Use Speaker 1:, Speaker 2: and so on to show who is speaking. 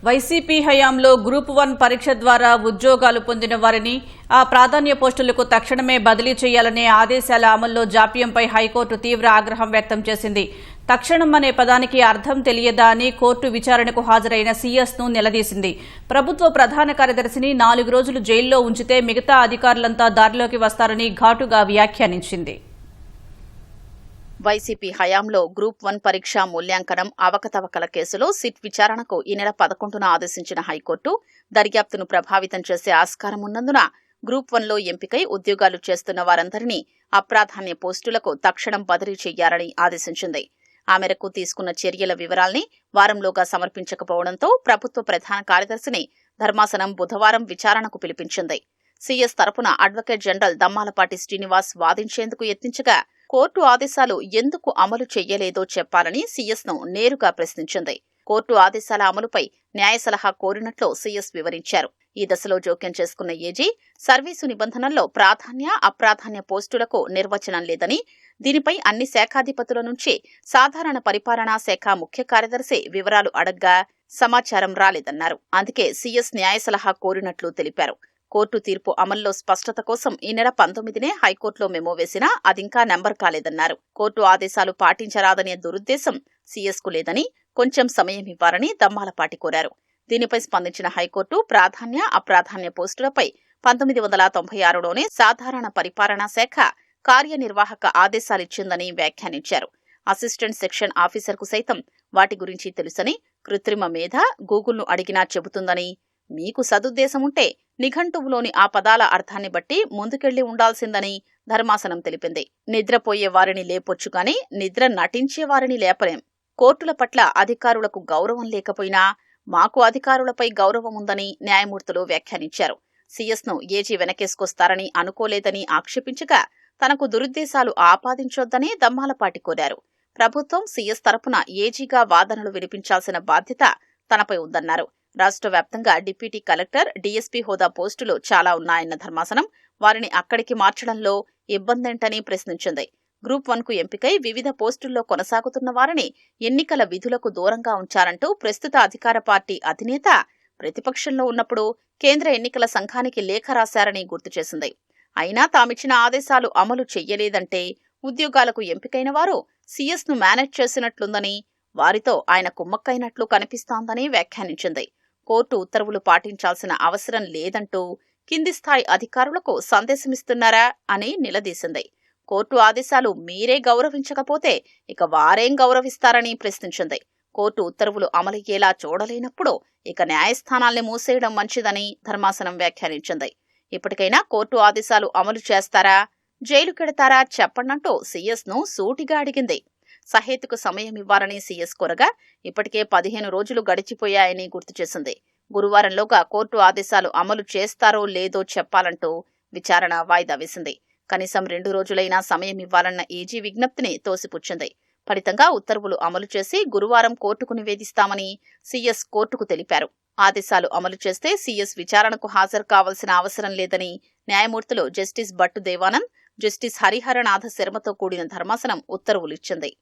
Speaker 1: YCP హయాంలో group 1 పరీక్ష ద్వారా ఉద్యోగాలు పొందిన వారిని ఆ ప్రాధాన్య పోస్టులకు తక్షణమే బదిలీ చేయాలనే ఆదేశాల అమల్లో జాప్యంపై హైకోర్టు తీవ్ర ఆగ్రహం వ్యక్తం చేసింది. తక్షణం అనే పదానికి అర్థం తెలియదా అని కోర్టు విచారణకు హాజరైన సీఎస్ను నిలదీసింది. ప్రభుత్వ ప్రధాన కార్యదర్శిని 4 రోజులు జైల్లో ఉంచితే మిగతా అధికారులంతా దారిలోకి వస్తారని ఘాటుగా వ్యాఖ్యానించింది.
Speaker 2: వైసీపీ హయాంలో గ్రూప్ 1 పరీక్ష మూల్యాంకనం అవకతవకల కేసులో సిట్ విచారణకు ఈ నెల 11న ఆదేశించిన హైకోర్టు దర్యాప్తును ప్రభావితం చేసే ఆస్కారం ఉన్నందున గ్రూప్ 1లో ఎంపికై ఉద్యోగాలు చేస్తున్న వారందరినీ అప్రాధాన్య పోస్టులకు తక్షణం బదిలీ చేయాలని ఆదేశించింది. ఆ మేరకు తీసుకున్న చర్యల వివరాల్ని వారంలోగా సమర్పించకపోవడంతో ప్రభుత్వ ప్రధాన కార్యదర్శిని ధర్మాసనం బుధవారం విచారణకు పిలిపించింది. సీఎస్ తరపున అడ్వకేట్ జనరల్ దమ్మాలపాటి శ్రీనివాస్ వాదించేందుకు యత్నించగా కోర్టు ఆదేశాలు ఎందుకు అమలు చెయ్యలేదో చెప్పాలని సీఎస్ను నేరుగా ప్రశ్నించింది. కోర్టు ఆదేశాల అమలుపై న్యాయ సలహా కోరినట్లు సీఎస్ వివరించారు. ఈ దశలో జోక్యం చేసుకున్న ఏజీ సర్వీసు నిబంధనల్లో ప్రాధాన్య అప్రాధాన్య పోస్టులకు నిర్వచనం లేదని, దీనిపై అన్ని శాఖాధిపతుల నుంచి సాధారణ పరిపాలనా శాఖ ముఖ్య కార్యదర్శి వివరాలు అడగ్గా సమాచారం రాలేదన్నారు. అందుకే సీఎస్ న్యాయ సలహా కోరినట్లు తెలిపారు. కోర్టు తీర్పు అమల్లో స్పష్టత కోసం ఈ నెల 19నే హైకోర్టులో మెమో వేసినా అదింకా నెంబర్ కాలేదన్నారు. కోర్టు ఆదేశాలు పాటించరాదనే దురుద్దేశం సీఎస్కు లేదని, కొంచెం సమయం ఇవ్వాలని దమ్మాలపాటి కోరారు. దీనిపై స్పందించిన హైకోర్టు ప్రాధాన్య అప్రాధాన్య పోస్టులపై 1996లోనే సాధారణ పరిపాలనా శాఖ కార్యనిర్వాహక ఆదేశాలిచ్చిందని వ్యాఖ్యానించారు. అసిస్టెంట్ సెక్షన్ ఆఫీసర్కు సైతం వాటి గురించి తెలుసని, కృత్రిమ మేధ గూగుల్ను అడిగినా చెబుతుందని, మీకు సదుద్దేశముంటే నిఘంటువులోని ఆ పదాల అర్థాన్ని బట్టి ముందుకెళ్లి ఉండాల్సిందని ధర్మాసనం తెలిపింది. నిద్రపోయే వారిని లేపొచ్చుగాని నిద్ర నటించే వారిని లేపలేం. కోర్టుల పట్ల అధికారులకు గౌరవం లేకపోయినా మాకు అధికారులపై గౌరవం ఉందని న్యాయమూర్తులు వ్యాఖ్యానించారు. సీఎస్ను ఏజీ వెనకేసుకొస్తారని అనుకోలేదని ఆక్షేపించగా తనకు దురుద్దేశాలు ఆపాదించొద్దని దమ్మాలపాటి కోరారు. ప్రభుత్వం సీఎస్ తరపున ఏజీగా వాదనలు వినిపించాల్సిన బాధ్యత తనపై ఉందన్నారు. రాష్ట్ర వ్యాప్తంగా డిప్యూటీ కలెక్టర్, డీఎస్పీ హోదా పోస్టులు చాలా ఉన్నాయన్న ధర్మాసనం వారిని అక్కడికి మార్చడంలో ఇబ్బందేంటని ప్రశ్నించింది. గ్రూప్ 1కు ఎంపికై వివిధ పోస్టుల్లో కొనసాగుతున్న వారిని ఎన్నికల విధులకు దూరంగా ఉంచారంటూ ప్రస్తుత అధికార పార్టీ అధినేత ప్రతిపక్షంలో ఉన్నప్పుడు కేంద్ర ఎన్నికల సంఘానికి లేఖ రాశారని గుర్తు చేసింది. అయినా తామిచ్చిన ఆదేశాలు అమలు చెయ్యలేదంటే ఉద్యోగాలకు ఎంపికైన వారు సీఎస్ను మేనేజ్ చేసినట్లుందని, వారితో ఆయన కుమ్మక్కైనట్లు కనిపిస్తోందని వ్యాఖ్యానించింది. కోర్టు ఉత్తర్వులు పాటించాల్సిన అవసరం లేదంటూ కింది స్థాయి అధికారులకు సందేశమిస్తున్నారా అని నిలదీసింది. కోర్టు ఆదేశాలు మీరే గౌరవించకపోతే ఇక వారేం గౌరవిస్తారని ప్రశ్నించింది. కోర్టు ఉత్తర్వులు అమలయ్యేలా చూడలేనప్పుడు ఇక న్యాయస్థానాల్ని మూసేయడం మంచిదని ధర్మాసనం వ్యాఖ్యానించింది. ఇప్పటికైనా కోర్టు ఆదేశాలు అమలు చేస్తారా, జైలుకెడతారా చెప్పండంటూ సీఎస్ను సూటిగా అడిగింది. సహేతుకు సమయం ఇవ్వాలని సీఎస్ కోరగా ఇప్పటికే 15 రోజులు గడిచిపోయాయని గుర్తు చేసింది. గురువారంలోగా కోర్టు ఆదేశాలు అమలు చేస్తారో లేదో చెప్పాలంటూ విచారణ వాయిదా వేసింది. కనీసం 2 రోజులైనా సమయం ఇవ్వాలన్న ఏజీ విజ్ఞప్తిని తోసిపుచ్చింది. ఫలితంగా ఉత్తర్వులు అమలు చేసి గురువారం కోర్టుకు నివేదిస్తామని సీఎస్ కోర్టుకు తెలిపారు. ఆదేశాలు అమలు చేస్తే సీఎస్ విచారణకు హాజరు కావాల్సిన అవసరం లేదని న్యాయమూర్తులు జస్టిస్ భట్టు దేవానంద్, జస్టిస్ హరిహరనాథ శర్మతో కూడిన ధర్మాసనం ఉత్తర్వులిచ్చింది.